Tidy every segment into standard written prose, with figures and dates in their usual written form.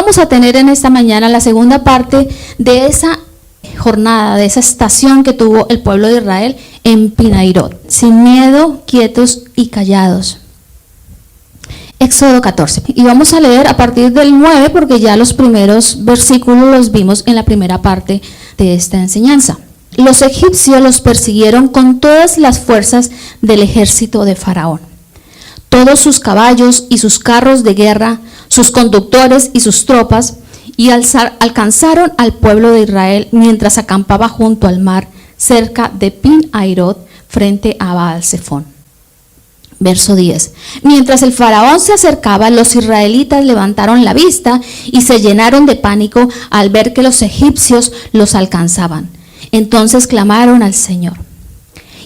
vamos a tener en esta mañana la segunda parte de esa jornada, de esa estación que tuvo el pueblo de Israel en Pinairot, sin miedo, quietos y callados. Éxodo 14, y vamos a leer a partir del 9 porque ya los primeros versículos los vimos en la primera parte de esta enseñanza. Los egipcios los persiguieron con todas las fuerzas del ejército de Faraón, todos sus caballos y sus carros de guerra, sus conductores y sus tropas, y alcanzaron al pueblo de Israel mientras acampaba junto al mar, cerca de Pinairot, frente a Baal-Zephón. Verso 10. Mientras el faraón se acercaba, los israelitas levantaron la vista y se llenaron de pánico al ver que los egipcios los alcanzaban. Entonces clamaron al Señor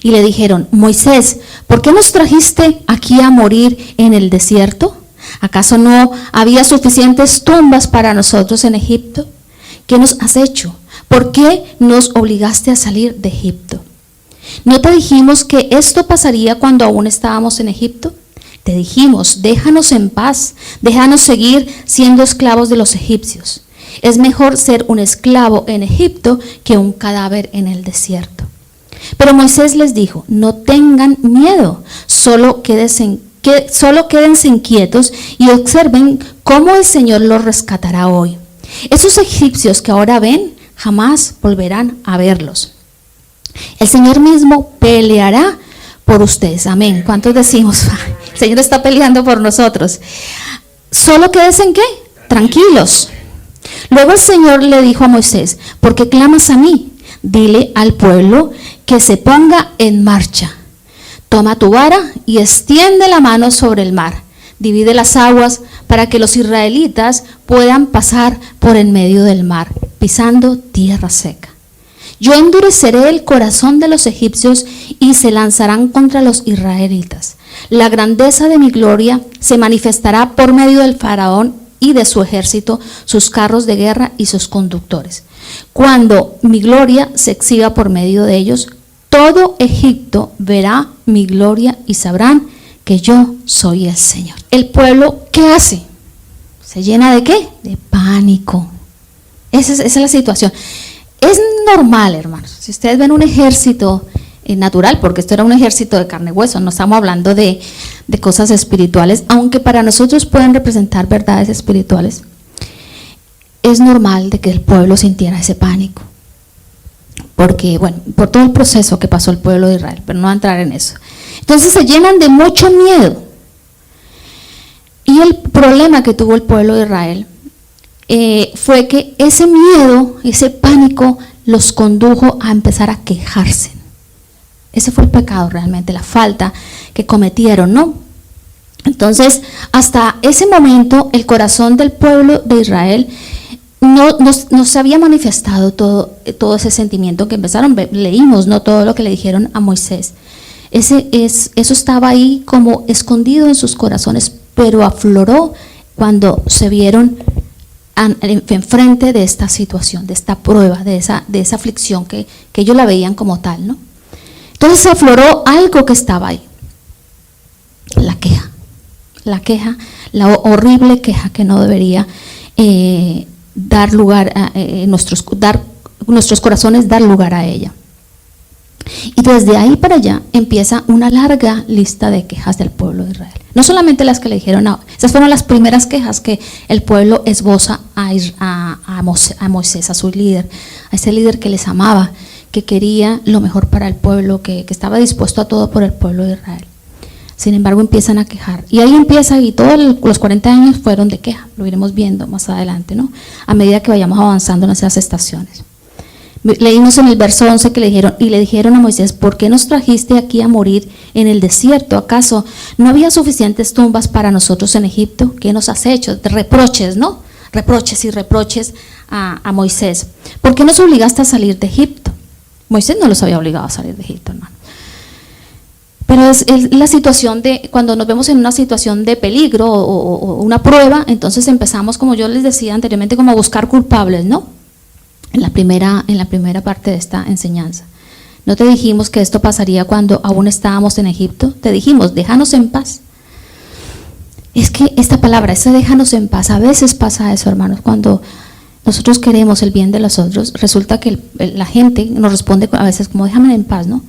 y le dijeron: Moisés, ¿por qué nos trajiste aquí a morir en el desierto? ¿Acaso no había suficientes tumbas para nosotros en Egipto? ¿Qué nos has hecho? ¿Por qué nos obligaste a salir de Egipto? ¿No te dijimos que esto pasaría cuando aún estábamos en Egipto? Te dijimos: déjanos en paz, déjanos seguir siendo esclavos de los egipcios. Es mejor ser un esclavo en Egipto que un cadáver en el desierto. Pero Moisés les dijo: no tengan miedo, solo quédense inquietos y observen cómo el Señor los rescatará hoy. Esos egipcios que ahora ven, jamás volverán a verlos. El Señor mismo peleará por ustedes. Amén. ¿Cuántos decimos? El Señor está peleando por nosotros. Solo quédense en qué? Tranquilos. Luego el Señor le dijo a Moisés: ¿por qué clamas a mí? Dile al pueblo que se ponga en marcha. Toma tu vara y extiende la mano sobre el mar. Divide las aguas para que los israelitas puedan pasar por en medio del mar, pisando tierra seca. Yo endureceré el corazón de los egipcios y se lanzarán contra los israelitas. La grandeza de mi gloria se manifestará por medio del faraón y de su ejército, sus carros de guerra y sus conductores. Cuando mi gloria se exhiba por medio de ellos, todo Egipto verá mi gloria y sabrán que yo soy el Señor. El pueblo, ¿qué hace? ¿Se llena de qué? De pánico. Esa es la situación. Es normal, hermanos. Si ustedes ven un ejército natural, porque esto era un ejército de carne y hueso, no estamos hablando de cosas espirituales, aunque para nosotros pueden representar verdades espirituales, es normal de que el pueblo sintiera ese pánico. Porque, bueno, por todo el proceso que pasó el pueblo de Israel, pero no voy a entrar en eso. Entonces se llenan de mucho miedo. Y el problema que tuvo el pueblo de Israel fue que ese miedo, ese pánico, los condujo a empezar a quejarse. Ese fue el pecado realmente, la falta que cometieron, ¿no? Entonces, hasta ese momento, el corazón del pueblo de Israel no se había manifestado todo ese sentimiento que empezaron. Leímos, ¿no?, todo lo que le dijeron a Moisés. Eso estaba ahí como escondido en sus corazones, pero afloró cuando se vieron enfrente de esta situación, de esta prueba, de esa aflicción que ellos la veían como tal, ¿no? Entonces se afloró algo que estaba ahí, la queja, la horrible queja que no debería dar lugar a nuestros corazones, dar lugar a ella. Y desde ahí para allá empieza una larga lista de quejas del pueblo de Israel. No solamente las que le dijeron, esas fueron las primeras quejas que el pueblo esboza a Moisés, a su líder, a ese líder que les amaba, que quería lo mejor para el pueblo, que estaba dispuesto a todo por el pueblo de Israel. Sin embargo, empiezan a quejar. Y ahí empieza, y todos los 40 años fueron de queja. Lo iremos viendo más adelante, ¿no? A medida que vayamos avanzando en esas estaciones. Leímos en el verso 11 que le dijeron a Moisés: ¿por qué nos trajiste aquí a morir en el desierto? ¿Acaso no había suficientes tumbas para nosotros en Egipto? ¿Qué nos has hecho? Reproches, ¿no? Reproches y reproches a Moisés. ¿Por qué nos obligaste a salir de Egipto? Moisés no los había obligado a salir de Egipto, hermano. Pero es la situación de, cuando nos vemos en una situación de peligro o una prueba, entonces empezamos, como yo les decía anteriormente, como a buscar culpables, ¿no? En la primera parte de esta enseñanza. ¿No te dijimos que esto pasaría cuando aún estábamos en Egipto? Te dijimos: déjanos en paz. Es que esta palabra, esta déjanos en paz, a veces pasa eso, hermanos, cuando nosotros queremos el bien de los otros, resulta que la gente nos responde a veces como déjame en paz, ¿no?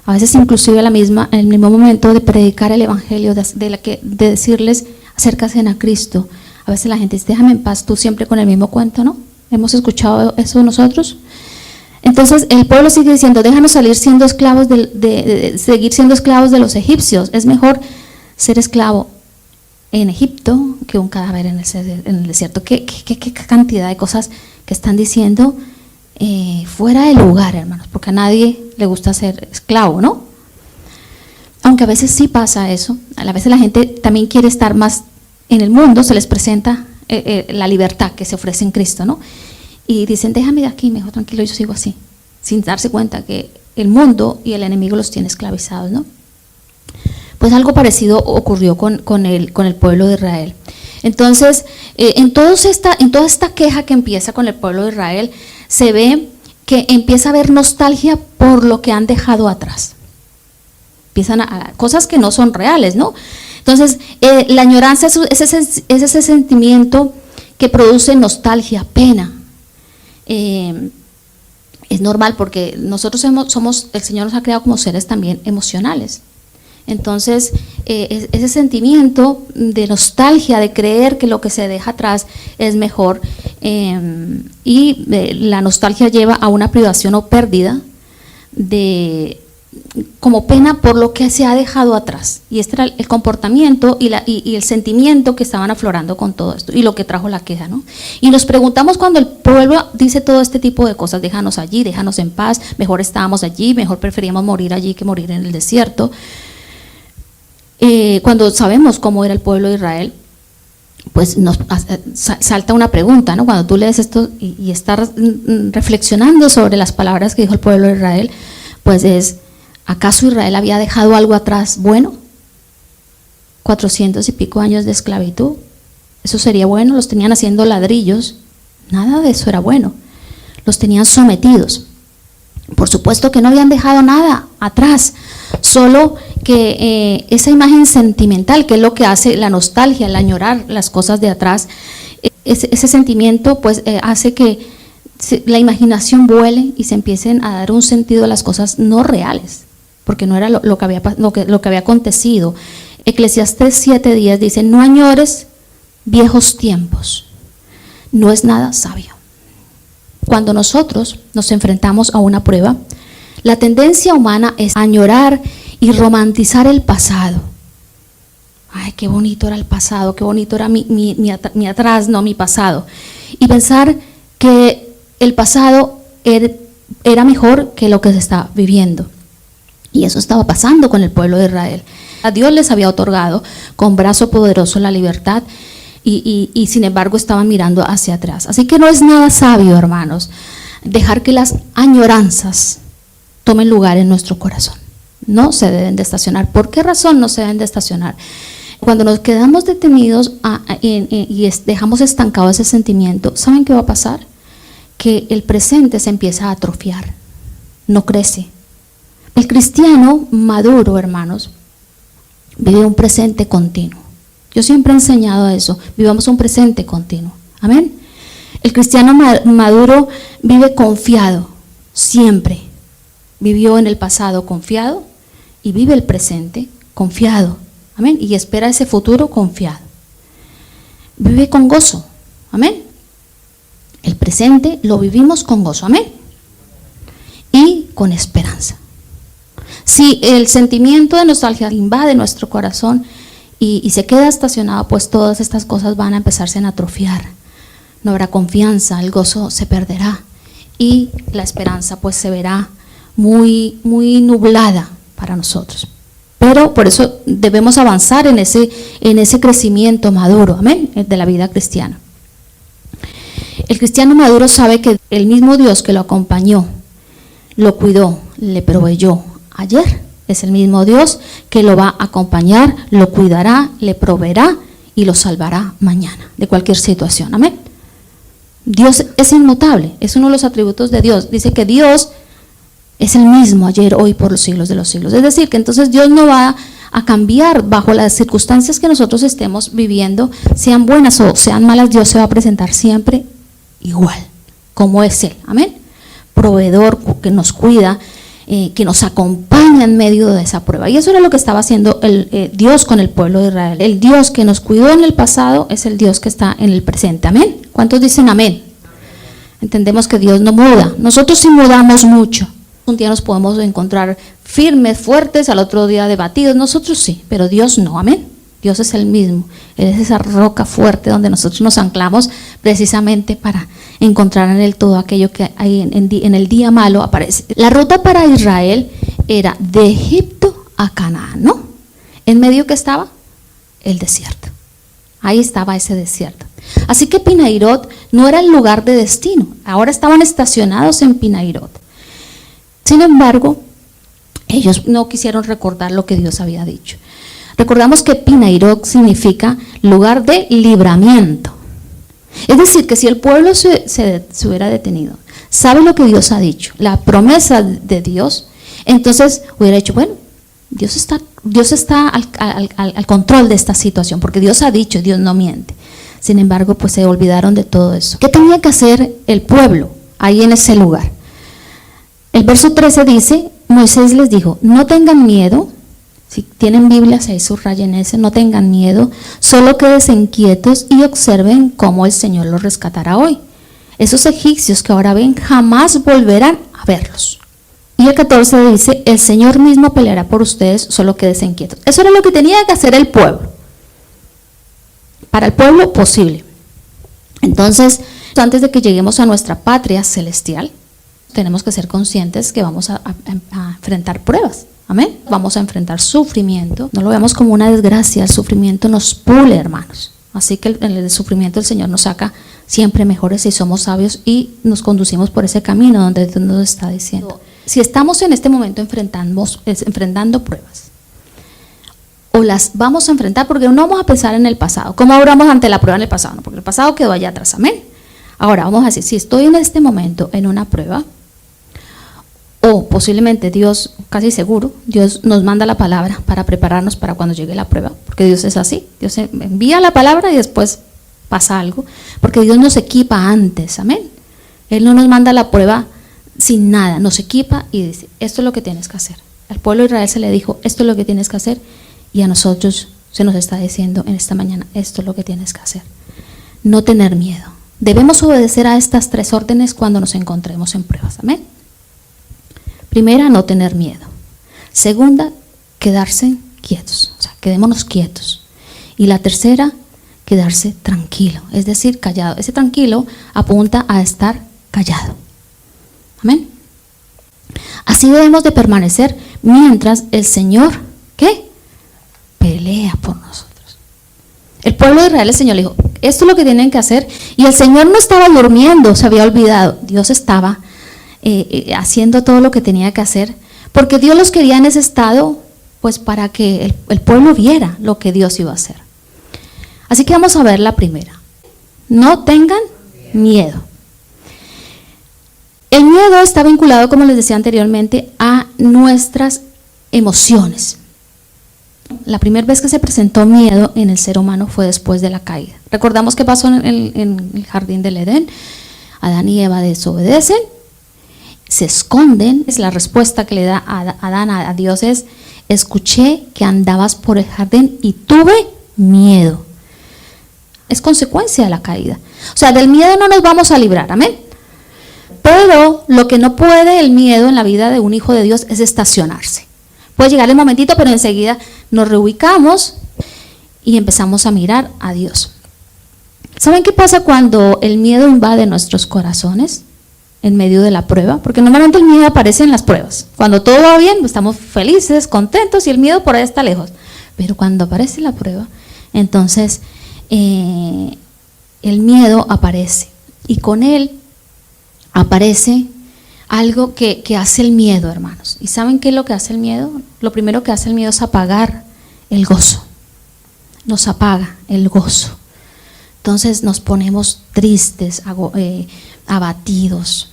A veces inclusive en el mismo momento de predicar el evangelio, de decirles acérquense a Cristo, a veces la gente dice déjame en paz, tú siempre con el mismo cuento, ¿no? ¿Hemos escuchado eso nosotros? Entonces el pueblo sigue diciendo déjanos salir siendo esclavos seguir siendo esclavos de los egipcios, es mejor ser esclavo en Egipto que un cadáver en el desierto. ¿Qué cantidad de cosas que están diciendo fuera de lugar, hermanos? Porque a nadie le gusta ser esclavo, ¿no? Aunque a veces sí pasa eso, a veces la gente también quiere estar más en el mundo, se les presenta la libertad que se ofrece en Cristo, ¿no? Y dicen, déjame de aquí, mejor tranquilo, yo sigo así, sin darse cuenta que el mundo y el enemigo los tiene esclavizados, ¿no? Pues algo parecido ocurrió con el pueblo de Israel. Entonces, en toda esta queja que empieza con el pueblo de Israel, se ve que empieza a haber nostalgia por lo que han dejado atrás. Empiezan a cosas que no son reales, ¿no? Entonces, la añoranza es ese sentimiento que produce nostalgia, pena. Es normal porque nosotros el Señor nos ha creado como seres también emocionales. Entonces, ese sentimiento de nostalgia, de creer que lo que se deja atrás es mejor, y la nostalgia lleva a una privación o pérdida como pena por lo que se ha dejado atrás. Y este era el comportamiento y el sentimiento que estaban aflorando con todo esto y lo que trajo la queja, ¿no? Y nos preguntamos cuando el pueblo dice todo este tipo de cosas, déjanos allí, déjanos en paz, mejor estábamos allí, mejor preferíamos morir allí que morir en el desierto. Cuando sabemos cómo era el pueblo de Israel, pues nos salta una pregunta, ¿no? Cuando tú lees esto y estás reflexionando sobre las palabras que dijo el pueblo de Israel, pues es, ¿acaso Israel había dejado algo atrás bueno? 400 y pico años de esclavitud, ¿eso sería bueno? Los tenían haciendo ladrillos, nada de eso era bueno, los tenían sometidos. Por supuesto que no habían dejado nada atrás, solo que esa imagen sentimental, que es lo que hace la nostalgia, el añorar las cosas de atrás, ese sentimiento pues hace que la imaginación vuele y se empiecen a dar un sentido a las cosas no reales, porque no era lo que había acontecido. Eclesiastés 7:10 dice, no añores viejos tiempos, no es nada sabio. Cuando nosotros nos enfrentamos a una prueba, la tendencia humana es añorar y romantizar el pasado. Ay, qué bonito era el pasado, qué bonito era mi atrás, no mi pasado. Y pensar que el pasado era mejor que lo que se está viviendo. Y eso estaba pasando con el pueblo de Israel. A Dios les había otorgado con brazo poderoso la libertad y sin embargo estaban mirando hacia atrás. Así que no es nada sabio, hermanos, dejar que las añoranzas tomen lugar en nuestro corazón. No se deben de estacionar. ¿Por qué razón no se deben de estacionar? Cuando nos quedamos detenidos y dejamos estancado ese sentimiento, ¿saben qué va a pasar? Que el presente se empieza a atrofiar, no crece. El cristiano maduro, hermanos, vive un presente continuo. Yo siempre he enseñado eso, vivamos un presente continuo. Amén. El cristiano maduro vive confiado, siempre. Vivió en el pasado confiado y vive el presente confiado. Amén. Y espera ese futuro confiado. Vive con gozo. Amén. El presente lo vivimos con gozo. Amén. Y con esperanza. Si el sentimiento de nostalgia invade nuestro corazón y se queda estacionado, pues todas estas cosas van a empezarse a atrofiar. No habrá confianza, el gozo se perderá y la esperanza pues se verá muy, muy nublada para nosotros. Pero por eso debemos avanzar en ese crecimiento maduro, amén, de la vida cristiana. El cristiano maduro sabe que el mismo Dios que lo acompañó, lo cuidó, le proveyó ayer, es el mismo Dios que lo va a acompañar, lo cuidará, le proveerá y lo salvará mañana de cualquier situación, amén. Dios es inmutable, es uno de los atributos de Dios. Dice que Dios es el mismo ayer, hoy, por los siglos de los siglos. Es decir, que entonces Dios no va a cambiar bajo las circunstancias que nosotros estemos viviendo, sean buenas o sean malas. Dios se va a presentar siempre igual, como es Él, amén. Proveedor que nos cuida, que nos acompaña en medio de esa prueba. Y eso era lo que estaba haciendo Dios con el pueblo de Israel. El Dios que nos cuidó en el pasado es el Dios que está en el presente, amén. ¿Cuántos dicen amén? Entendemos que Dios no muda. Nosotros sí mudamos mucho. Un día nos podemos encontrar firmes, fuertes, al otro día debatidos. Nosotros sí, pero Dios no, amén. Dios es el mismo. Él es esa roca fuerte donde nosotros nos anclamos precisamente para encontrar en Él todo aquello que hay en el día malo aparece. La ruta para Israel era de Egipto a Canaán, ¿no? En medio que estaba el desierto. Ahí estaba ese desierto. Así que Pinairot no era el lugar de destino. Ahora estaban estacionados en Pinairot. Sin embargo, ellos no quisieron recordar lo que Dios había dicho. Recordamos que Pinairot significa lugar de libramiento. Es decir, que si el pueblo se hubiera detenido, sabe lo que Dios ha dicho, la promesa de Dios, entonces hubiera dicho, bueno, Dios está al control de esta situación, porque Dios ha dicho, Dios no miente. Sin embargo, pues se olvidaron de todo eso. ¿Qué tenía que hacer el pueblo ahí en ese lugar? El verso 13 dice, Moisés les dijo, no tengan miedo. Si tienen Biblias ahí subrayen ese, no tengan miedo, solo quédense inquietos y observen cómo el Señor los rescatará hoy. Esos egipcios que ahora ven jamás volverán a verlos. Y el 14 dice, el Señor mismo peleará por ustedes, solo quédense inquietos. Eso era lo que tenía que hacer el pueblo. Para el pueblo posible. Entonces, antes de que lleguemos a nuestra patria celestial, tenemos que ser conscientes que vamos a enfrentar pruebas. Amén. Vamos a enfrentar sufrimiento. No lo vemos como una desgracia. El sufrimiento nos pule, hermanos. Así que en el sufrimiento el Señor nos saca siempre mejores si somos sabios y nos conducimos por ese camino donde Dios nos está diciendo. Si estamos en este momento enfrentando pruebas, o las vamos a enfrentar, porque no vamos a pensar en el pasado. ¿Cómo obramos ante la prueba en el pasado? No, porque el pasado quedó allá atrás. Amén. Ahora vamos a decir, si estoy en este momento en una prueba, o posiblemente Dios, casi seguro, Dios nos manda la palabra para prepararnos para cuando llegue la prueba, porque Dios es así, Dios envía la palabra y después pasa algo, porque Dios nos equipa antes, amén. Él no nos manda la prueba sin nada, nos equipa y dice, esto es lo que tienes que hacer. Al pueblo de Israel se le dijo, esto es lo que tienes que hacer, y a nosotros se nos está diciendo en esta mañana, esto es lo que tienes que hacer. No tener miedo. Debemos obedecer a estas 3 órdenes cuando nos encontremos en pruebas, amén. Primera, no tener miedo. Segunda, quedarse quietos, o sea, quedémonos quietos. Y la tercera, quedarse tranquilo, es decir, callado. Ese tranquilo apunta a estar callado. Amén. Así debemos de permanecer mientras el Señor, ¿qué? Pelea por nosotros. El pueblo de Israel, el Señor le dijo, esto es lo que tienen que hacer. Y el Señor no estaba durmiendo, se había olvidado. Dios estaba haciendo todo lo que tenía que hacer, porque Dios los quería en ese estado, pues para que el pueblo viera lo que Dios iba a hacer. Así que vamos a ver la primera. No tengan miedo. El miedo está vinculado, como les decía anteriormente, a nuestras emociones. La primera vez que se presentó miedo en el ser humano fue después de la caída. Recordamos qué pasó en el jardín del Edén. Adán y Eva desobedecen, se esconden. Es la respuesta que le da Adán a Dios es, escuché que andabas por el jardín y tuve miedo. Es consecuencia de la caída. O sea, del miedo no nos vamos a librar, amén. Pero lo que no puede el miedo en la vida de un hijo de Dios es estacionarse. Puede llegar el momentito, pero enseguida nos reubicamos y empezamos a mirar a Dios. ¿Saben qué pasa cuando el miedo invade nuestros corazones en medio de la prueba? Porque normalmente el miedo aparece en las pruebas. Cuando todo va bien, estamos felices, contentos y el miedo por ahí está lejos. Pero cuando aparece la prueba, entonces el miedo aparece. Y con él aparece algo que hace el miedo, hermanos. ¿Y saben qué es lo que hace el miedo? Lo primero que hace el miedo es apagar el gozo. Nos apaga el gozo. Entonces nos ponemos tristes, abatidos.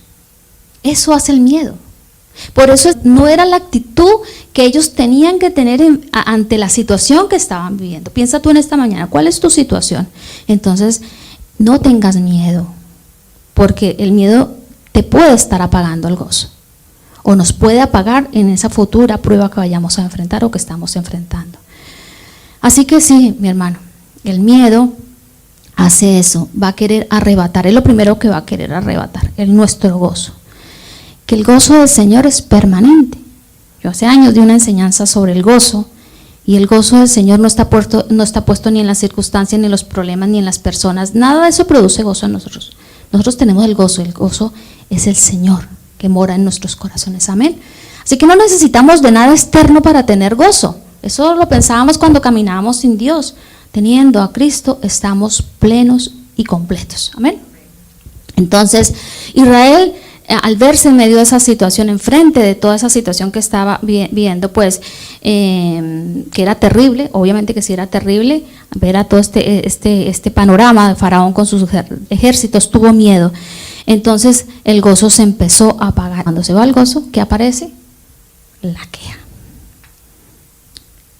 Eso hace el miedo. Por eso no era la actitud que ellos tenían que tener ante la situación que estaban viviendo. Piensa tú en esta mañana, ¿cuál es tu situación? Entonces, no tengas miedo, porque el miedo te puede estar apagando el gozo, o nos puede apagar en esa futura prueba que vayamos a enfrentar o que estamos enfrentando. Así que sí, mi hermano, el miedo hace eso, va a querer arrebatar, es lo primero que va a querer arrebatar, nuestro gozo. Que el gozo del Señor es permanente. Yo hace años di una enseñanza sobre el gozo, y el gozo del Señor no está puesto ni en las circunstancias, ni en los problemas, ni en las personas. Nada de eso produce gozo en nosotros. Nosotros tenemos el gozo es el Señor que mora en nuestros corazones. Amén. Así que no necesitamos de nada externo para tener gozo. Eso lo pensábamos cuando caminábamos sin Dios. Teniendo a Cristo estamos plenos y completos. Amén. Entonces, Israel, al verse en medio de esa situación, enfrente de toda esa situación que estaba viendo, pues, que era terrible, obviamente que sí era terrible, ver a todo este panorama de Faraón con sus ejércitos, tuvo miedo. Entonces el gozo se empezó a apagar. Cuando se va el gozo, ¿qué aparece? La queja.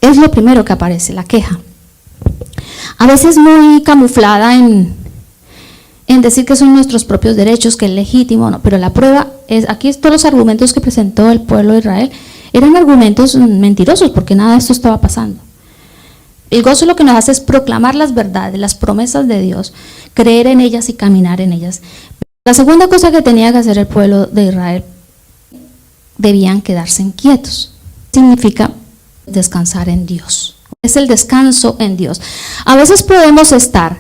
Es lo primero que aparece, la queja. A veces muy camuflada en decir que son nuestros propios derechos, que es legítimo, no, pero la prueba es, aquí todos los argumentos que presentó el pueblo de Israel eran argumentos mentirosos, porque nada de esto estaba pasando. El gozo lo que nos hace es proclamar las verdades, las promesas de Dios, creer en ellas y caminar en ellas. La segunda cosa que tenía que hacer el pueblo de Israel, debían quedarse quietos. Significa descansar en Dios. Es el descanso en Dios. A veces podemos estar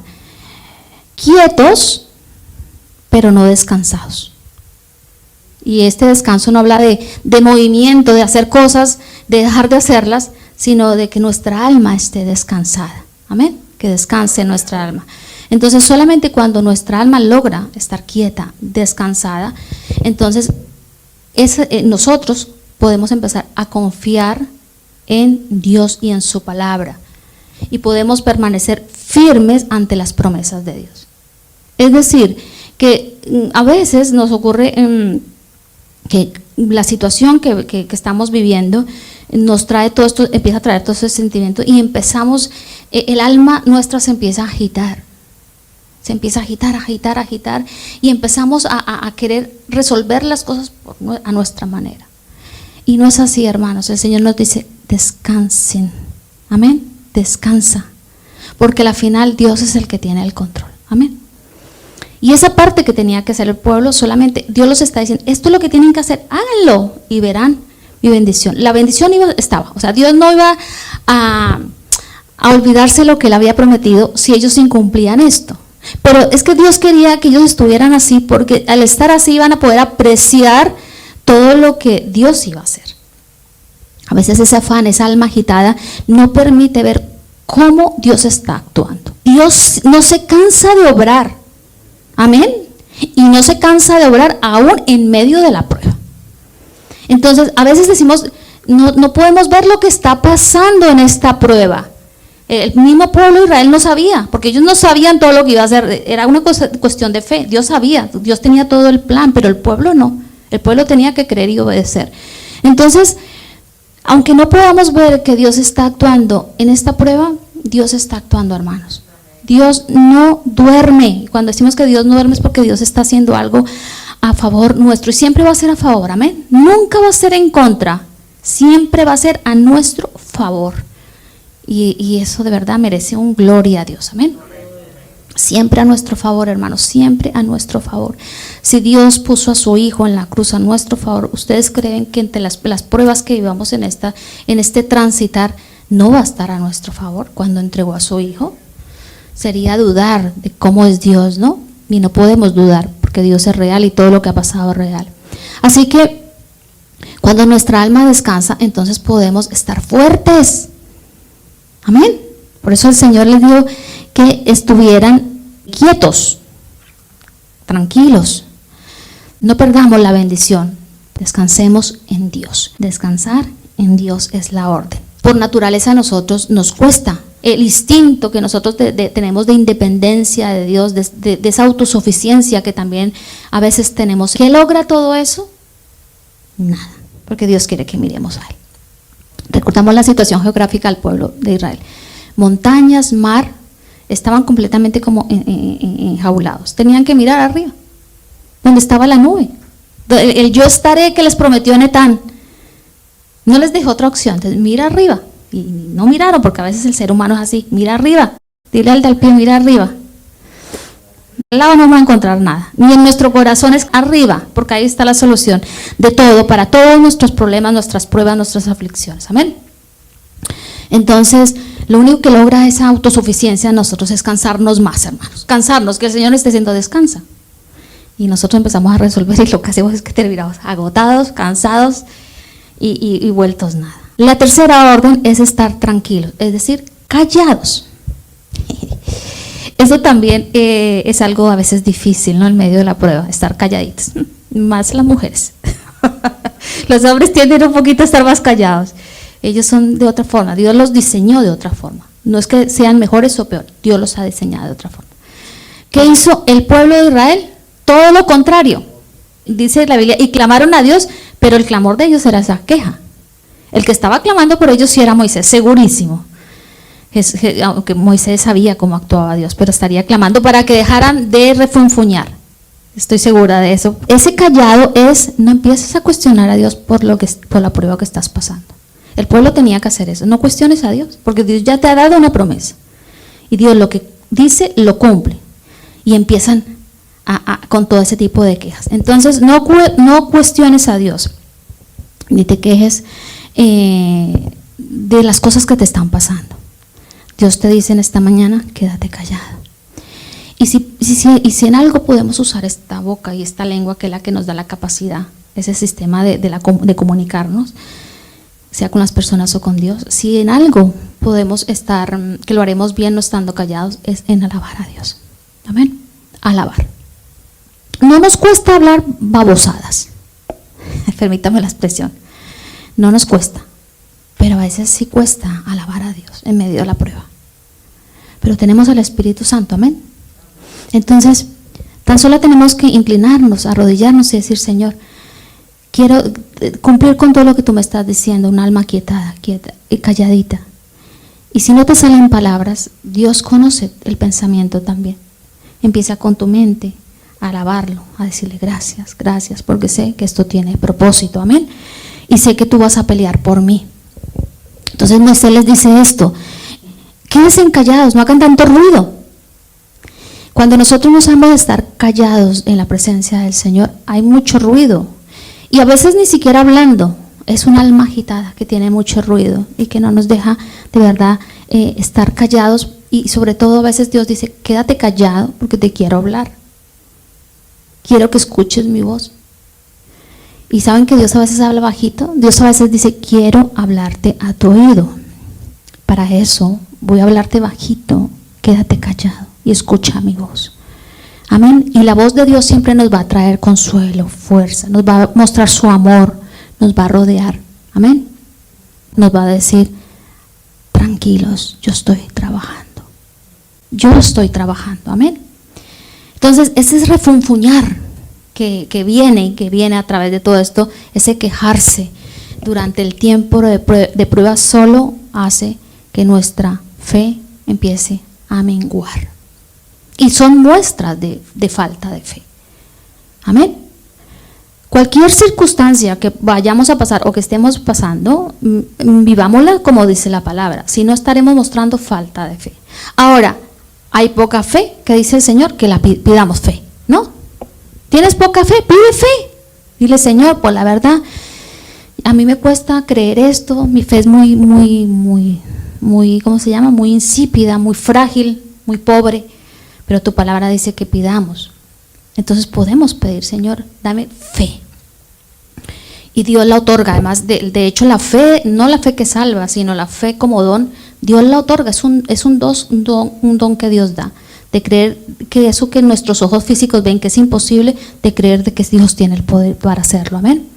quietos, pero no descansados. Y este descanso no habla de movimiento, de hacer cosas, de dejar de hacerlas, sino de que nuestra alma esté descansada. Amén. Que descanse nuestra alma. Entonces, solamente cuando nuestra alma logra estar quieta, descansada, entonces nosotros podemos empezar a confiar en Dios y en su palabra, y podemos permanecer firmes ante las promesas de Dios. Es decir, que a veces nos ocurre que la situación que estamos viviendo nos trae todo esto, empieza a traer todo ese sentimiento, y empezamos, el alma nuestra se empieza a agitar. Se empieza a agitar, y empezamos a querer resolver las cosas a nuestra manera. Y no es así, hermanos. El Señor nos dice, descansen. Amén. Descansa. Porque al final Dios es el que tiene el control. Amén. Y esa parte que tenía que hacer el pueblo, solamente Dios los está diciendo, esto es lo que tienen que hacer, háganlo y verán mi bendición. La bendición estaba, o sea, Dios no iba a olvidarse lo que Él había prometido si ellos incumplían esto. Pero es que Dios quería que ellos estuvieran así, porque al estar así iban a poder apreciar todo lo que Dios iba a hacer. A veces ese afán, esa alma agitada, no permite ver cómo Dios está actuando. Dios no se cansa de obrar, amén, y no se cansa de obrar aún en medio de la prueba. Entonces, a veces decimos, no podemos ver lo que está pasando en esta prueba. El mismo pueblo de Israel no sabía, porque ellos no sabían todo lo que iba a hacer, era una cuestión de fe. Dios sabía, Dios tenía todo el plan, pero el pueblo no. El pueblo tenía que creer y obedecer. Entonces, aunque no podamos ver que Dios está actuando en esta prueba, Dios está actuando, hermanos. Dios no duerme. Cuando decimos que Dios no duerme es porque Dios está haciendo algo a favor nuestro, y siempre va a ser a favor, amén. Nunca va a ser en contra, siempre va a ser a nuestro favor. Y eso de verdad merece un gloria a Dios, amén. Siempre a nuestro favor, hermanos, siempre a nuestro favor. Si Dios puso a su Hijo en la cruz a nuestro favor, ¿ustedes creen que entre las pruebas que vivamos en este transitar no va a estar a nuestro favor cuando entregó a su Hijo? Sería dudar de cómo es Dios, ¿no? Y no podemos dudar, porque Dios es real y todo lo que ha pasado es real. Así que cuando nuestra alma descansa, entonces podemos estar fuertes. Amén. Por eso el Señor les dijo que estuvieran quietos, tranquilos. No perdamos la bendición. Descansemos en Dios. Descansar en Dios es la orden. Por naturaleza a nosotros nos cuesta. El instinto que nosotros tenemos de independencia de Dios, de esa autosuficiencia que también a veces tenemos. ¿Qué logra todo eso? Nada. porque Dios quiere que miremos a Él. Recordamos la situación geográfica del pueblo de Israel. Montañas, mar, estaban completamente como enjaulados. Tenían que mirar arriba, donde estaba la nube. El yo estaré que les prometió Netán. No les dejó otra opción, entonces mira arriba. Y no miraron, porque a veces el ser humano es así, mira arriba. Dile al del pie, mira arriba. Al lado no va a encontrar nada, ni en nuestro corazón es arriba, porque ahí está la solución de todo, para todos nuestros problemas, nuestras pruebas, nuestras aflicciones. Amén. Entonces, lo único que logra esa autosuficiencia en nosotros es cansarnos más, hermanos. Cansarnos, que el Señor esté diciendo descansa. Y nosotros empezamos a resolver, y lo que hacemos es que terminamos agotados, cansados y vueltos nada. La tercera orden es estar tranquilos, es decir, callados. Eso también es algo a veces difícil, ¿no? En medio de la prueba, estar calladitos, más las mujeres. Los hombres tienden un poquito a estar más callados. Ellos son de otra forma, Dios los diseñó de otra forma. No es que sean mejores o peor, Dios los ha diseñado de otra forma. ¿Qué hizo el pueblo de Israel? Todo lo contrario. Dice la Biblia, y clamaron a Dios, pero el clamor de ellos era esa queja. El que estaba clamando por ellos sí era Moisés, segurísimo. Aunque Moisés sabía cómo actuaba Dios, pero estaría clamando para que dejaran de refunfuñar. Estoy segura de eso. Ese callado es, no empieces a cuestionar a Dios por la prueba que estás pasando. El pueblo tenía que hacer eso. No cuestiones a Dios, porque Dios ya te ha dado una promesa. Y Dios lo que dice, lo cumple. Y empiezan con todo ese tipo de quejas. Entonces, no cuestiones a Dios, ni te quejes de las cosas que te están pasando. Dios te dice en esta mañana, quédate callado. Y si en algo podemos usar esta boca y esta lengua, que es la que nos da la capacidad, ese sistema de comunicarnos, sea con las personas o con Dios, si en algo podemos estar, que lo haremos bien no estando callados, es en alabar a Dios. Amén. Alabar. No nos cuesta hablar babosadas, permítame la expresión, no nos cuesta, pero a veces sí cuesta alabar a Dios en medio de la prueba. Pero tenemos al Espíritu Santo, amén. Entonces, tan solo tenemos que inclinarnos, arrodillarnos y decir, Señor, quiero cumplir con todo lo que tú me estás diciendo, un alma quieta y calladita. Y si no te salen palabras, Dios conoce el pensamiento también. Empieza con tu mente a alabarlo, a decirle gracias, gracias, porque sé que esto tiene propósito, amén. Y sé que tú vas a pelear por mí. Entonces Moisés les dice esto, quédense callados, no hagan tanto ruido. Cuando nosotros nos hemos de estar callados en la presencia del Señor, hay mucho ruido. Y a veces ni siquiera hablando, es un alma agitada que tiene mucho ruido y que no nos deja de verdad estar callados. Y sobre todo a veces Dios dice, quédate callado porque te quiero hablar. Quiero que escuches mi voz. Y saben que Dios a veces habla bajito. Dios a veces dice, quiero hablarte a tu oído. Para eso voy a hablarte bajito, quédate callado y escucha mi voz. Amén. Y la voz de Dios siempre nos va a traer consuelo, fuerza, nos va a mostrar su amor, nos va a rodear. Amén. Nos va a decir, tranquilos, yo estoy trabajando. Yo estoy trabajando. Amén. Entonces, ese es refunfuñar que viene a través de todo esto, ese quejarse durante el tiempo de prueba solo hace que nuestra fe empiece a menguar. Y son muestras de falta de fe. Amén. Cualquier circunstancia que vayamos a pasar o que estemos pasando, vivámosla como dice la palabra, si no estaremos mostrando falta de fe. Ahora, hay poca fe, que dice el Señor, que la pidamos fe, ¿no? ¿Tienes poca fe? Pide fe. Dile, Señor, pues la verdad, a mí me cuesta creer esto, mi fe es muy, ¿cómo se llama? Muy insípida, muy frágil, muy pobre, pero tu palabra dice que pidamos. Entonces podemos pedir, Señor, dame fe. Y Dios la otorga, además, de hecho la fe, no la fe que salva, sino la fe como don, Dios la otorga, es un don que Dios da, de creer que eso que nuestros ojos físicos ven que es imposible, de creer de que Dios tiene el poder para hacerlo, amén.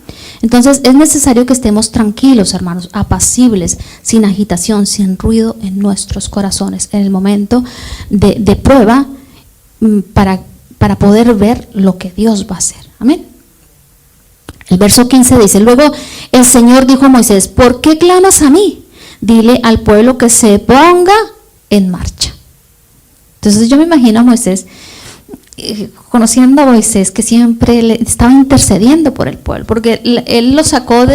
Entonces es necesario que estemos tranquilos, hermanos, apacibles, sin agitación, sin ruido en nuestros corazones, en el momento de prueba, para poder ver lo que Dios va a hacer, amén. El verso 15 dice, luego el Señor dijo a Moisés: ¿por qué clamas a mí? Dile al pueblo que se ponga en marcha. Entonces yo me imagino a Moisés, conociendo a Moisés, que siempre le estaba intercediendo por el pueblo, porque él los sacó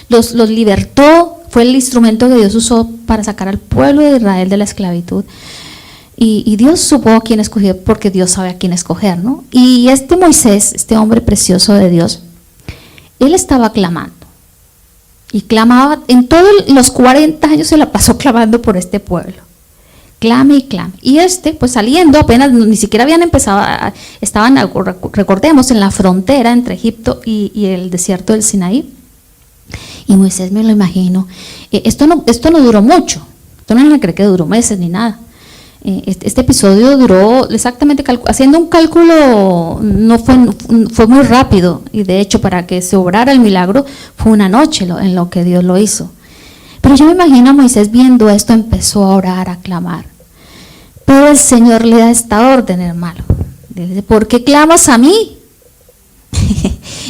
los libertó, fue el instrumento que Dios usó para sacar al pueblo de Israel de la esclavitud. Y Dios supo a quién escoger, porque Dios sabe a quién escoger, ¿no? Y este Moisés, este hombre precioso de Dios, él estaba clamando. Y clamaba, en todos los 40 años se la pasó clamando por este pueblo. Clame y clame. Y pues saliendo, apenas ni siquiera habían empezado, estaban, recordemos, en la frontera entre Egipto y el desierto del Sinaí. Y Moisés, me lo imagino, esto no duró mucho, esto no me cree que duró meses ni nada. Este episodio duró exactamente, haciendo un cálculo, fue muy rápido, y de hecho para que se obrara el milagro fue una noche en lo que Dios lo hizo. Pero yo me imagino a Moisés viendo esto, empezó a orar, a clamar. Pero el Señor le da esta orden, hermano. Le dice: ¿por qué clamas a mí?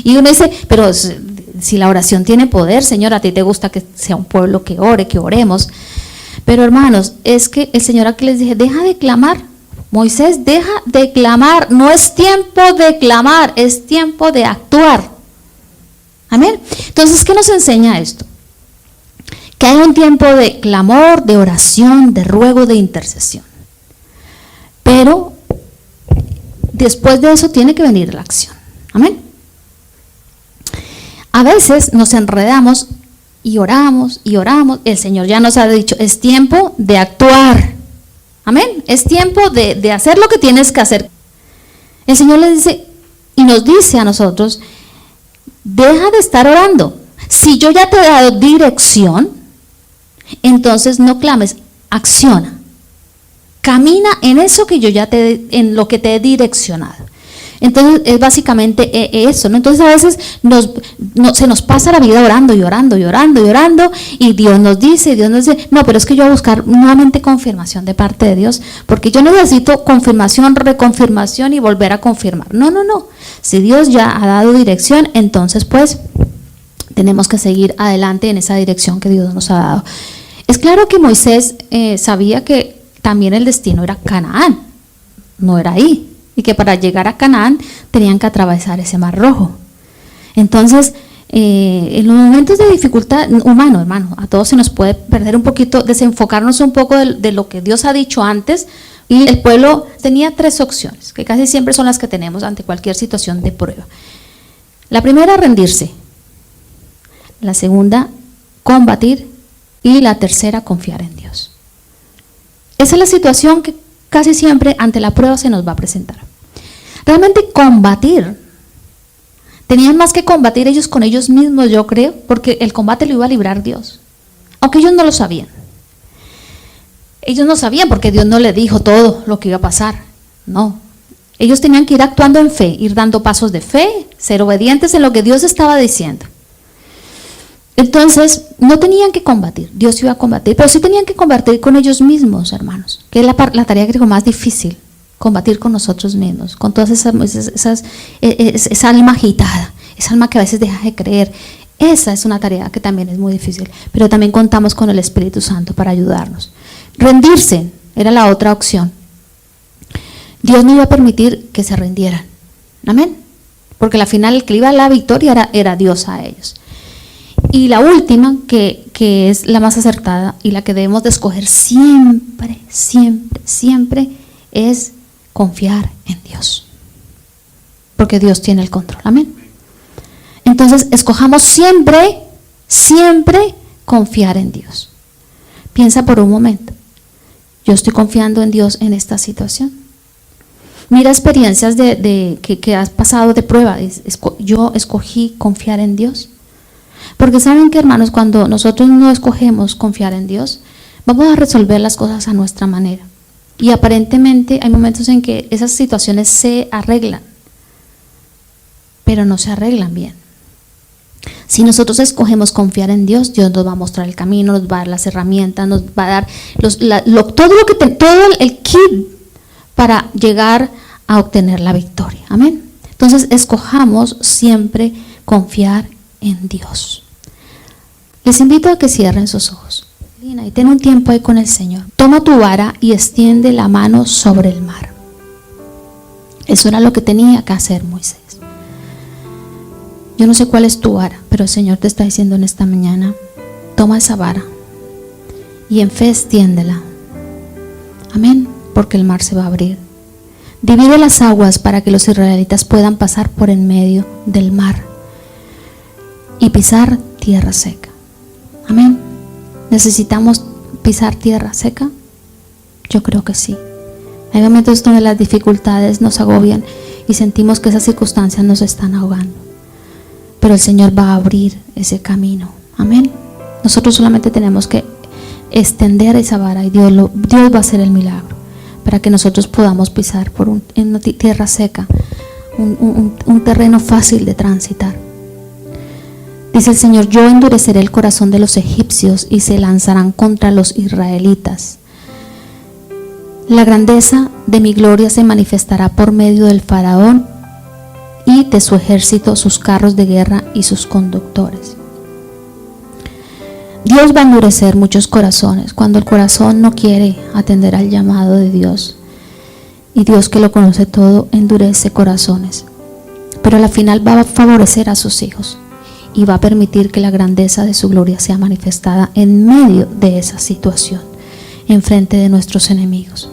Y uno dice: pero si la oración tiene poder, Señor, a ti te gusta que sea un pueblo que ore, que oremos. Pero hermanos, es que el Señor aquí les dije: deja de clamar. Moisés, deja de clamar. No es tiempo de clamar, es tiempo de actuar. Amén. Entonces, ¿qué nos enseña esto? Que hay un tiempo de clamor, de oración, de ruego, de intercesión. Pero después de eso tiene que venir la acción. Amén. A veces nos enredamos y oramos y oramos. El Señor ya nos ha dicho: es tiempo de actuar. Amén. Es tiempo de hacer lo que tienes que hacer. El Señor le dice y nos dice a nosotros: deja de estar orando. Si yo ya te he dado dirección, entonces no clames, acciona. Camina en eso que yo ya en lo que te he direccionado. Entonces es básicamente eso, ¿no? Entonces a veces se nos pasa la vida orando y orando y orando y orando, y Dios nos dice, no, pero es que yo voy a buscar nuevamente confirmación de parte de Dios, porque yo necesito confirmación, reconfirmación y volver a confirmar. No. Si Dios ya ha dado dirección, entonces pues tenemos que seguir adelante en esa dirección que Dios nos ha dado. Es claro que Moisés sabía que también el destino era Canaán, no era ahí. Y que para llegar a Canaán tenían que atravesar ese mar rojo. Entonces, en los momentos de dificultad humano, hermano, a todos se nos puede perder un poquito, desenfocarnos un poco de lo que Dios ha dicho antes. Y el pueblo tenía 3 opciones, que casi siempre son las que tenemos ante cualquier situación de prueba. La primera, rendirse. La segunda, combatir. Y la tercera, confiar en Dios. Esa es la situación que casi siempre ante la prueba se nos va a presentar. Realmente combatir, tenían más que combatir ellos con ellos mismos, yo creo, porque el combate lo iba a librar Dios, aunque ellos no lo sabían. Ellos no sabían porque Dios no les dijo todo lo que iba a pasar, no. Ellos tenían que ir actuando en fe, ir dando pasos de fe, ser obedientes en lo que Dios estaba diciendo. Entonces, no tenían que combatir, Dios iba a combatir, pero sí tenían que combatir con ellos mismos, hermanos, que es la tarea que creo más difícil, combatir con nosotros mismos, con todas esa alma agitada, esa alma que a veces deja de creer. Esa es una tarea que también es muy difícil, pero también contamos con el Espíritu Santo para ayudarnos. Rendirse era la otra opción. Dios no iba a permitir que se rindieran, amén, porque al final el que iba a la victoria era Dios a ellos. Y la última, que es la más acertada y la que debemos de escoger siempre, es confiar en Dios. Porque Dios tiene el control, amén. Entonces, escojamos siempre confiar en Dios. Piensa por un momento, ¿yo estoy confiando en Dios en esta situación? Mira experiencias que has pasado de prueba. Yo escogí confiar en Dios. Porque saben que, hermanos, cuando nosotros no escogemos confiar en Dios, vamos a resolver las cosas a nuestra manera. Y aparentemente hay momentos en que esas situaciones se arreglan, pero no se arreglan bien. Si nosotros escogemos confiar en Dios, Dios nos va a mostrar el camino, nos va a dar las herramientas, nos va a dar todo el kit para llegar a obtener la victoria. Amén. Entonces, escojamos siempre confiar en Dios. Les invito a que cierren sus ojos y ten un tiempo ahí con el Señor. Toma tu vara y extiende la mano sobre el mar. Eso era lo que tenía que hacer Moisés. Yo no sé cuál es tu vara, pero el Señor te está diciendo en esta mañana, toma esa vara y en fe extiéndela. Amén, porque el mar se va a abrir. Divide las aguas para que los israelitas puedan pasar por en medio del mar y pisar tierra seca. Amén. ¿Necesitamos pisar tierra seca? Yo creo que sí. Hay momentos donde las dificultades nos agobian y sentimos que esas circunstancias nos están ahogando. Pero el Señor va a abrir ese camino. Amén. Nosotros solamente tenemos que extender esa vara y Dios va a hacer el milagro para que nosotros podamos pisar por en una tierra seca, un terreno fácil de transitar. Dice el Señor, yo endureceré el corazón de los egipcios y se lanzarán contra los israelitas. La grandeza de mi gloria se manifestará por medio del faraón y de su ejército, sus carros de guerra y sus conductores. Dios va a endurecer muchos corazones cuando el corazón no quiere atender al llamado de Dios. Y Dios, que lo conoce todo, endurece corazones. Pero al final va a favorecer a sus hijos y va a permitir que la grandeza de su gloria sea manifestada en medio de esa situación, en frente de nuestros enemigos.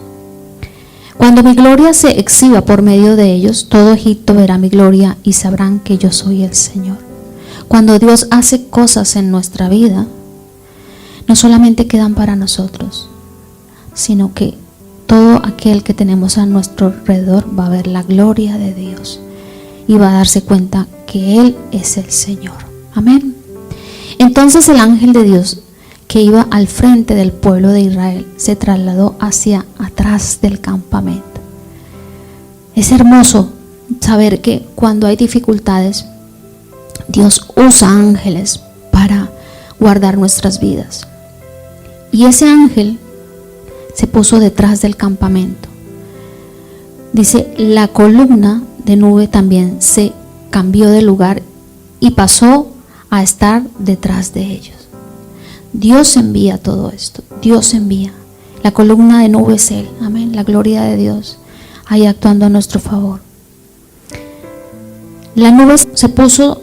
Cuando mi gloria se exhiba por medio de ellos, todo Egipto verá mi gloria y sabrán que yo soy el Señor. Cuando Dios hace cosas en nuestra vida, no solamente quedan para nosotros, sino que todo aquel que tenemos a nuestro alrededor va a ver la gloria de Dios y va a darse cuenta que Él es el Señor. Amén. Entonces el ángel de Dios que iba al frente del pueblo de Israel se trasladó hacia atrás del campamento. Es hermoso saber que cuando hay dificultades, Dios usa ángeles para guardar nuestras vidas. Y ese ángel se puso detrás del campamento. Dice, la columna de nube también se cambió de lugar y pasó a estar detrás de ellos. Dios envía todo esto. Dios envía. La columna de nube es Él. Amén. La gloria de Dios ahí actuando a nuestro favor. La nube se puso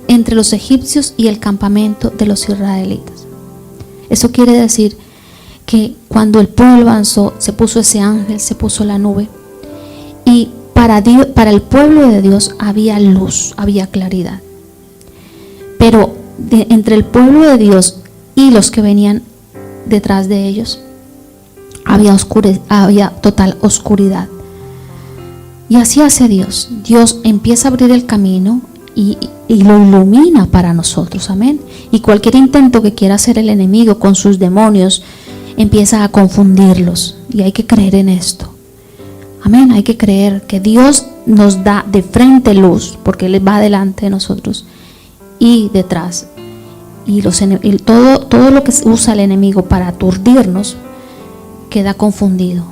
entre los egipcios y el campamento de los israelitas. Eso quiere decir que cuando el pueblo avanzó, se puso ese ángel, se puso la nube. Y para el pueblo de Dios había luz, había claridad. Pero entre el pueblo de Dios y los que venían detrás de ellos, había total oscuridad. Y así hace Dios. Dios empieza a abrir el camino y lo ilumina para nosotros. Amén. Y cualquier intento que quiera hacer el enemigo con sus demonios empieza a confundirlos. Y hay que creer en esto. Amén. Hay que creer que Dios nos da de frente luz, porque Él va delante de nosotros y detrás. Y todo lo que usa el enemigo para aturdirnos queda confundido.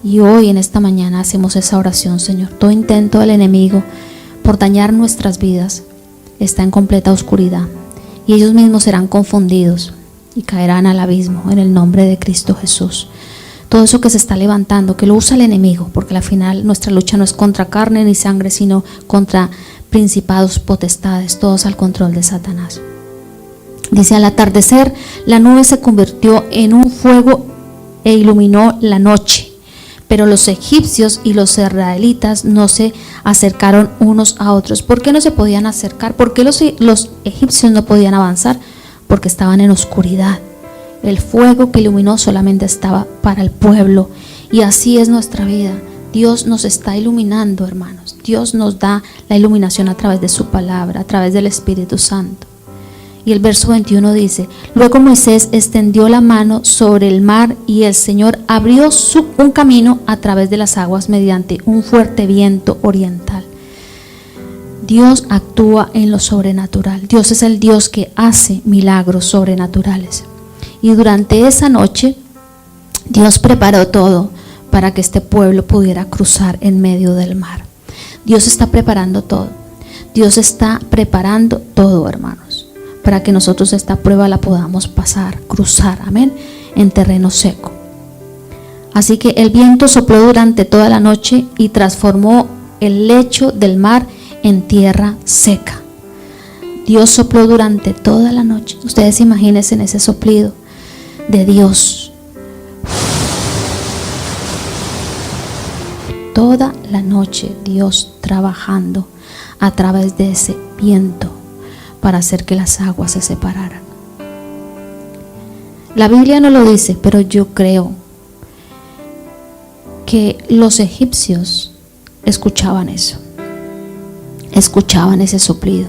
Y hoy en esta mañana hacemos esa oración, Señor. Todo intento del enemigo por dañar nuestras vidas está en completa oscuridad, y ellos mismos serán confundidos y caerán al abismo en el nombre de Cristo Jesús. Todo eso que se está levantando, que lo usa el enemigo, porque al final nuestra lucha no es contra carne ni sangre, sino contra principados, potestades, todos al control de Satanás. Dice, al atardecer la nube se convirtió en un fuego e iluminó la noche. Pero los egipcios y los israelitas no se acercaron unos a otros. ¿Por qué no se podían acercar? ¿Por qué los egipcios no podían avanzar? Porque estaban en oscuridad. El fuego que iluminó solamente estaba para el pueblo. Y así es nuestra vida. Dios nos está iluminando, hermanos. Dios nos da la iluminación a través de su palabra, a través del Espíritu Santo. Y el verso 21 dice, luego Moisés extendió la mano sobre el mar y el Señor abrió un camino a través de las aguas mediante un fuerte viento oriental. Dios actúa en lo sobrenatural. Dios es el Dios que hace milagros sobrenaturales. Y durante esa noche, Dios preparó todo para que este pueblo pudiera cruzar en medio del mar. Dios está preparando todo. Dios está preparando todo, hermanos, para que nosotros esta prueba la podamos pasar, cruzar, amén, en terreno seco. Así que el viento sopló durante toda la noche y transformó el lecho del mar en tierra seca. Dios sopló durante toda la noche. Ustedes imagínense en ese soplido de Dios. Toda la noche Dios trabajando a través de ese viento para hacer que las aguas se separaran. La Biblia no lo dice, pero yo creo que los egipcios escuchaban eso, escuchaban ese soplido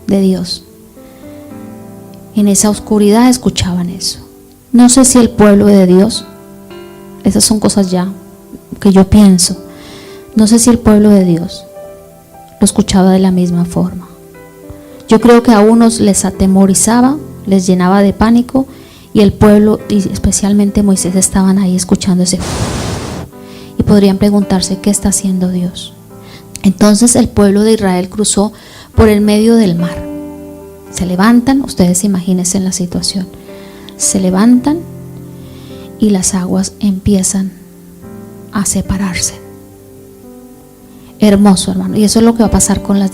de Dios. En esa oscuridad escuchaban eso. No sé si el pueblo de Dios, esas son cosas ya que yo pienso, no sé si el pueblo de Dios lo escuchaba de la misma forma. Yo creo que a unos les atemorizaba, les llenaba de pánico, y el pueblo, y especialmente Moisés, estaban ahí escuchando ese, y podrían preguntarse qué está haciendo Dios. Entonces el pueblo de Israel cruzó por el medio del mar. Se levantan, ustedes imagínense en la situación, se levantan y las aguas empiezan a separarse. Hermoso, hermano, y eso es lo que va a pasar con las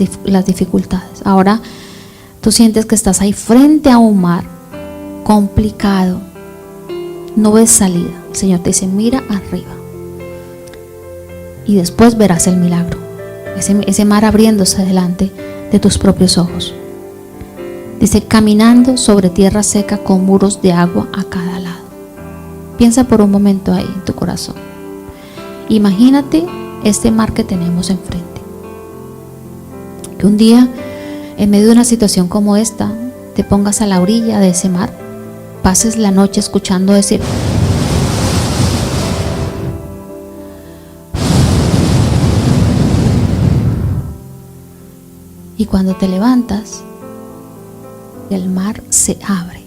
dificultades. Ahora tú sientes que estás ahí frente a un mar complicado, no ves salida. El Señor te dice, mira arriba y después verás el milagro, ese mar abriéndose delante de tus propios ojos. Dice, caminando sobre tierra seca con muros de agua a cada lado. Piensa por un momento ahí en tu corazón. Imagínate este mar que tenemos enfrente. Que un día, en medio de una situación como esta, te pongas a la orilla de ese mar, pases la noche escuchando ese, y cuando te levantas, el mar se abre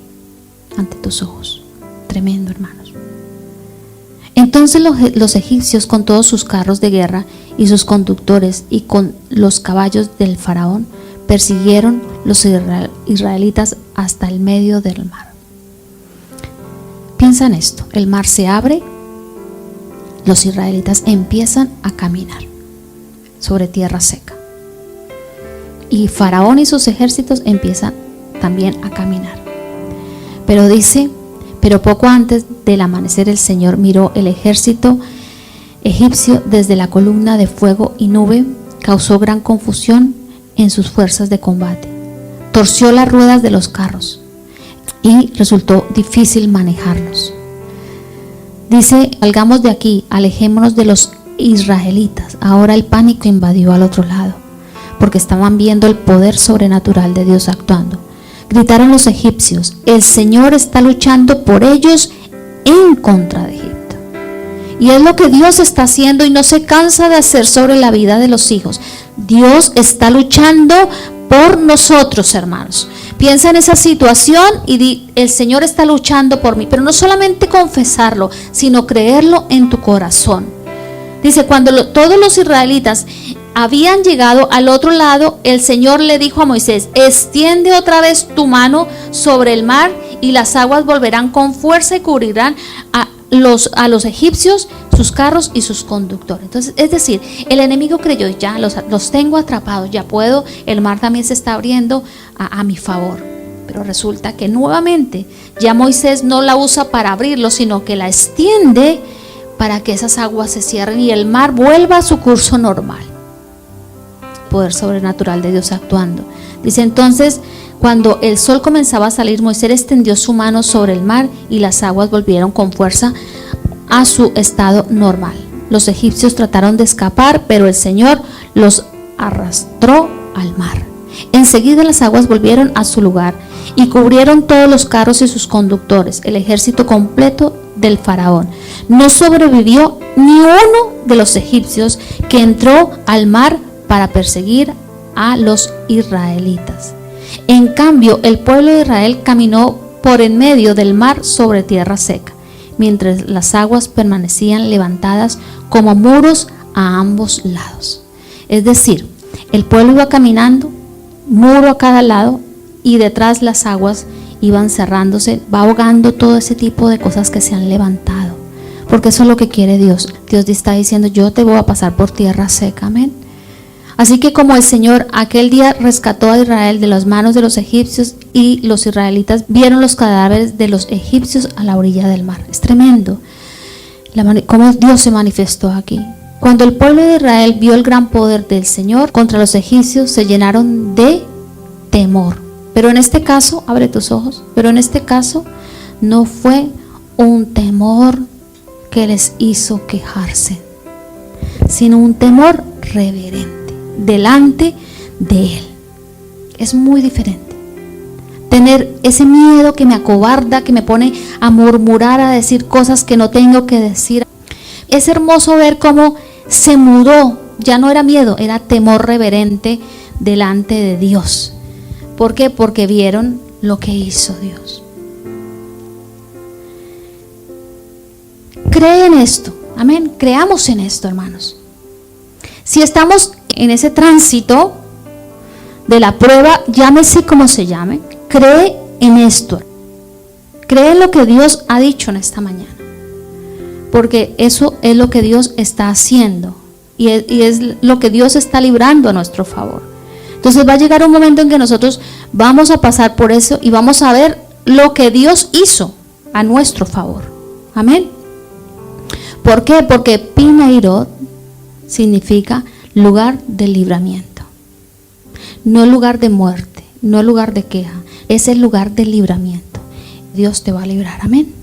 ante tus ojos. Tremendo, hermanos. Entonces los egipcios, con todos sus carros de guerra y sus conductores y con los caballos del faraón, persiguieron los israelitas hasta el medio del mar. Piensa en esto, el mar se abre, los israelitas empiezan a caminar sobre tierra seca y Faraón y sus ejércitos empiezan también a caminar. Pero dice, pero poco antes del amanecer el Señor miró el ejército egipcio desde la columna de fuego y nube, causó gran confusión en sus fuerzas de combate, torció las ruedas de los carros y resultó difícil manejarlos. Dice, salgamos de aquí, alejémonos de los israelitas. Ahora el pánico invadió al otro lado, porque estaban viendo el poder sobrenatural de Dios actuando. Gritaron los egipcios, el Señor está luchando por ellos en contra de Egipto. Y es lo que Dios está haciendo y no se cansa de hacer sobre la vida de los hijos. Dios está luchando por nosotros, hermanos. Piensa en esa situación y di, el Señor está luchando por mí. Pero no solamente confesarlo, sino creerlo en tu corazón. Dice, cuando todos los israelitas habían llegado al otro lado, el Señor le dijo a Moisés, extiende otra vez tu mano sobre el mar y las aguas volverán con fuerza y cubrirán a los egipcios, sus carros y sus conductores. Entonces, es decir, el enemigo creyó, ya los tengo atrapados, ya puedo, el mar también se está abriendo a mi favor. Pero resulta que nuevamente ya Moisés no la usa para abrirlo, sino que la extiende para que esas aguas se cierren y el mar vuelva a su curso normal. Poder sobrenatural de Dios actuando. Dice, entonces cuando el sol comenzaba a salir, Moisés extendió su mano sobre el mar y las aguas volvieron con fuerza a su estado normal. Los egipcios trataron de escapar, pero el Señor los arrastró al mar. Enseguida las aguas volvieron a su lugar y cubrieron todos los carros y sus conductores, el ejército completo del faraón. No sobrevivió ni uno de los egipcios que entró al mar para perseguir a los israelitas. En cambio, el pueblo de Israel caminó por en medio del mar sobre tierra seca, mientras las aguas permanecían levantadas como muros a ambos lados. Es decir, el pueblo iba caminando, muro a cada lado, y detrás las aguas iban cerrándose, va ahogando todo ese tipo de cosas que se han levantado, porque eso es lo que quiere Dios. Dios te está diciendo: yo te voy a pasar por tierra seca, amén. Así que como el Señor aquel día rescató a Israel de las manos de los egipcios, y los israelitas vieron los cadáveres de los egipcios a la orilla del mar. Es tremendo cómo Dios se manifestó aquí. Cuando el pueblo de Israel vio el gran poder del Señor contra los egipcios, se llenaron de temor. Pero en este caso, abre tus ojos, pero en este caso no fue un temor que les hizo quejarse, sino un temor reverente delante de Él. Es muy diferente. Tener ese miedo que me acobarda, que me pone a murmurar, a decir cosas que no tengo que decir. Es hermoso ver cómo se mudó, ya no era miedo, era temor reverente delante de Dios. ¿Por qué? Porque vieron lo que hizo Dios. Cree en esto, amén. Creamos en esto, hermanos. Si estamos en ese tránsito de la prueba, llámese como se llame, cree en esto. Cree en lo que Dios ha dicho en esta mañana, porque eso es lo que Dios está haciendo y es lo que Dios está librando a nuestro favor. Entonces va a llegar un momento en que nosotros vamos a pasar por eso y vamos a ver lo que Dios hizo a nuestro favor. Amén. ¿Por qué? Porque Pinairot significa lugar de libramiento, no lugar de muerte, no lugar de queja, es el lugar de libramiento. Dios te va a librar, amén.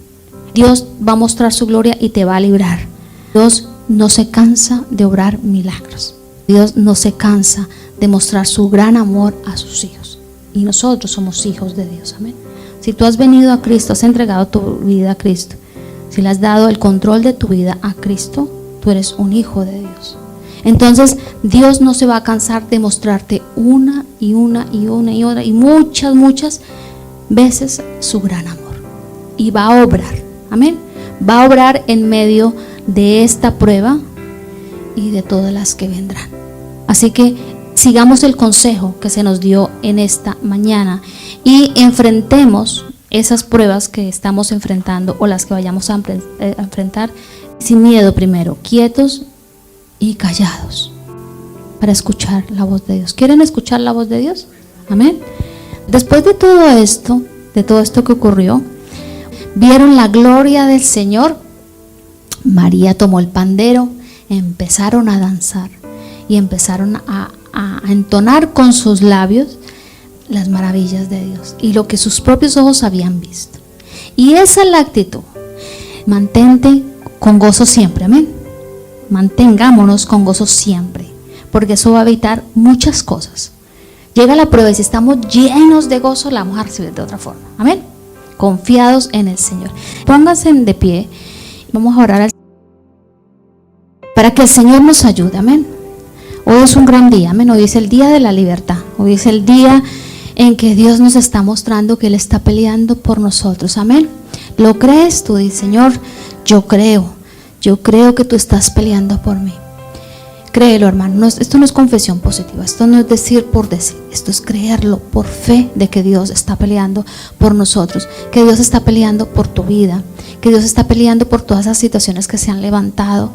Dios va a mostrar su gloria y te va a librar. Dios no se cansa de obrar milagros. Dios no se cansa de mostrar su gran amor a sus hijos, y nosotros somos hijos de Dios, amén. Si tú has venido a Cristo, has entregado tu vida a Cristo, si le has dado el control de tu vida a Cristo, tú eres un hijo de Dios. Entonces Dios no se va a cansar de mostrarte una y muchas veces su gran amor, y va a obrar, amén. Va a obrar en medio de esta prueba y de todas las que vendrán. Así que sigamos el consejo que se nos dio en esta mañana y enfrentemos esas pruebas que estamos enfrentando o las que vayamos a enfrentar sin miedo, primero, quietos y callados, para escuchar la voz de Dios. ¿Quieren escuchar la voz de Dios? Amén. Después de todo esto que ocurrió, vieron la gloria del Señor. María tomó el pandero, empezaron a danzar y empezaron a entonar con sus labios las maravillas de Dios y lo que sus propios ojos habían visto. Y esa es la actitud. Mantente con gozo siempre, amén. Mantengámonos con gozo siempre, porque eso va a evitar muchas cosas. Llega la prueba y si estamos llenos de gozo, la vamos a recibir de otra forma, amén. Confiados en el Señor. Pónganse de pie, vamos a orar para que el Señor nos ayude, amén. Hoy es un gran día, amén. Hoy es el día de la libertad. Hoy es el día en que Dios nos está mostrando que Él está peleando por nosotros, amén. ¿Lo crees? Tú dices: Señor, yo creo que tú estás peleando por mí. Créelo, hermano. Esto no es confesión positiva, esto no es decir por decir, esto es creerlo por fe de que Dios está peleando por nosotros, que Dios está peleando por tu vida, que Dios está peleando por todas esas situaciones que se han levantado.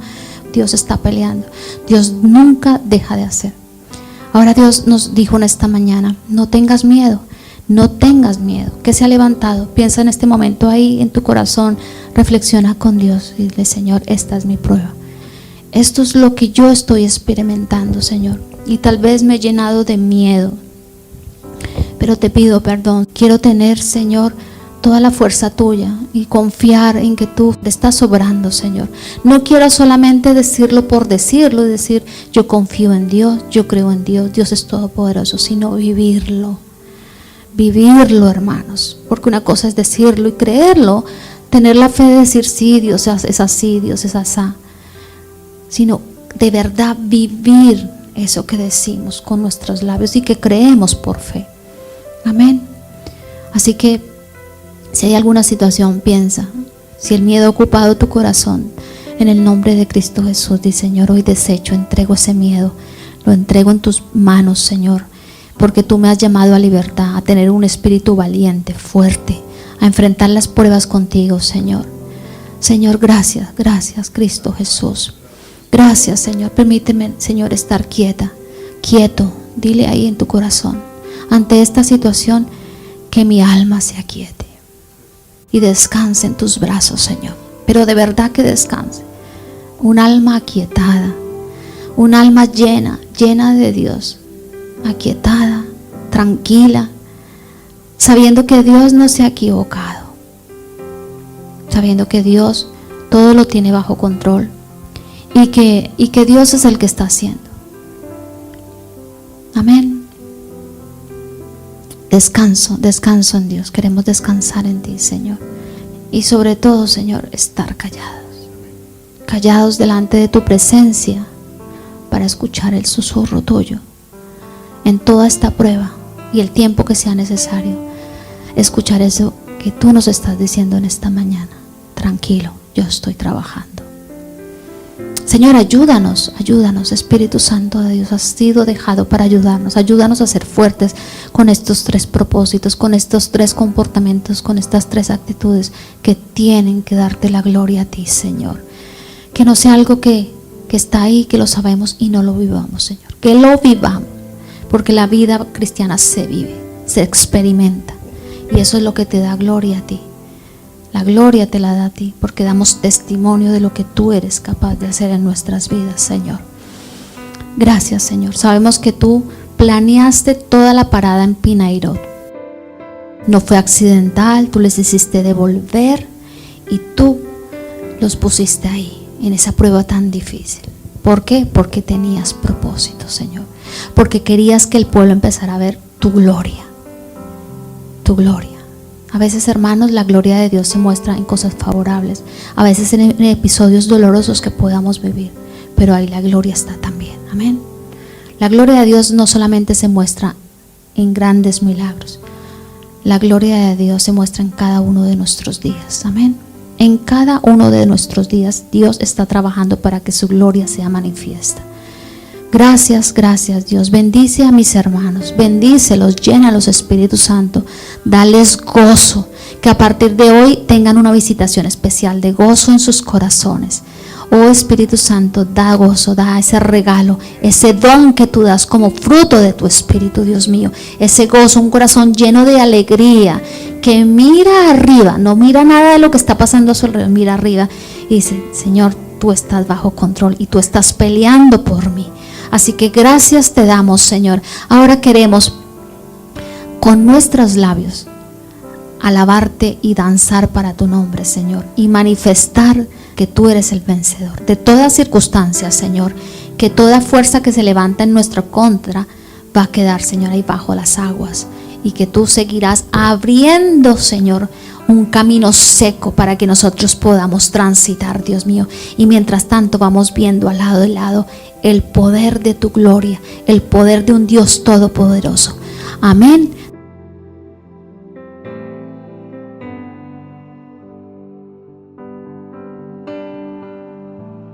Dios está peleando. Dios nunca deja de hacer. Ahora Dios nos dijo en esta mañana: no tengas miedo, no tengas miedo. ¿Qué se ha levantado? Piensa en este momento ahí en tu corazón, reflexiona con Dios y dile: Señor, esta es mi prueba. Esto es lo que yo estoy experimentando, Señor, y tal vez me he llenado de miedo, pero te pido perdón. Quiero tener, Señor, toda la fuerza tuya y confiar en que tú estás obrando, Señor. No quiero solamente decirlo por decirlo, decir yo confío en Dios, yo creo en Dios, Dios es todopoderoso, sino vivirlo, hermanos, porque una cosa es decirlo y creerlo, tener la fe de decir sí, Dios es así, Dios es así, sino de verdad vivir eso que decimos con nuestros labios y que creemos por fe, amén. Así que si hay alguna situación, piensa, si el miedo ha ocupado tu corazón, en el nombre de Cristo Jesús, di: Señor, hoy desecho, entrego ese miedo, lo entrego en tus manos, Señor. porque tú me has llamado a libertad, a tener un espíritu valiente, fuerte, a enfrentar las pruebas contigo, Señor. Señor, gracias, gracias, Cristo Jesús. Gracias, Señor. Permíteme, Señor, estar quieta, quieto. Dile ahí en tu corazón, ante esta situación, que mi alma se aquiete y descanse en tus brazos, Señor. Pero de verdad que descanse. Un alma aquietada, un alma llena de Dios, aquietada, tranquila, sabiendo que Dios no se ha equivocado, sabiendo que Dios todo lo tiene bajo control y que Dios es el que está haciendo. Amén. Descanso en Dios. Queremos descansar en ti, Señor. Y sobre todo, Señor, estar callados delante de tu presencia para escuchar el susurro tuyo en toda esta prueba y el tiempo que sea necesario. Escuchar eso que tú nos estás diciendo en esta mañana. Tranquilo, yo estoy trabajando. Señor, ayúdanos, Espíritu Santo de Dios, has sido dejado para ayudarnos. Ayúdanos a ser fuertes con estos 3 propósitos, con estos 3 comportamientos, con estas 3 actitudes que tienen que darte la gloria a ti, Señor. Que no sea algo que está ahí, que lo sabemos y no lo vivamos, Señor. Que lo vivamos, porque la vida cristiana se vive, se experimenta, y eso es lo que te da gloria a ti. La gloria te la da a ti, porque damos testimonio de lo que tú eres capaz de hacer en nuestras vidas, Señor. Gracias, Señor. Sabemos que tú planeaste toda la parada en Pinairot. No fue accidental, tú les hiciste devolver y tú los pusiste ahí, en esa prueba tan difícil. ¿Por qué? Porque tenías propósito, Señor. Porque querías que el pueblo empezara a ver tu gloria. Tu gloria. A veces, hermanos, la gloria de Dios se muestra en cosas favorables, a veces en episodios dolorosos que podamos vivir, pero ahí la gloria está también. Amén. La gloria de Dios no solamente se muestra en grandes milagros, la gloria de Dios se muestra en cada uno de nuestros días. Amén. En cada uno de nuestros días Dios está trabajando para que su gloria sea manifiesta. Gracias, gracias, Dios. Bendice a mis hermanos, bendícelos, llénalos, Espíritu Santo, dales gozo, que a partir de hoy tengan una visitación especial de gozo en sus corazones. Oh Espíritu Santo, da gozo, da ese regalo, ese don que tú das como fruto de tu Espíritu, Dios mío. Ese gozo, un corazón lleno de alegría, que mira arriba, no mira nada de lo que está pasando a su alrededor, mira arriba y dice, Señor, tú estás bajo control y tú estás peleando por mí. Así que gracias te damos, Señor. Ahora queremos con nuestros labios alabarte y danzar para tu nombre, Señor, y manifestar que tú eres el vencedor de todas circunstancias, Señor. Que toda fuerza que se levanta en nuestra contra va a quedar, Señor, ahí bajo las aguas, y que tú seguirás abriendo, Señor, un camino seco para que nosotros podamos transitar, Dios mío. Y mientras tanto vamos viendo al lado del lado el poder de tu gloria, el poder de un Dios todopoderoso. Amén.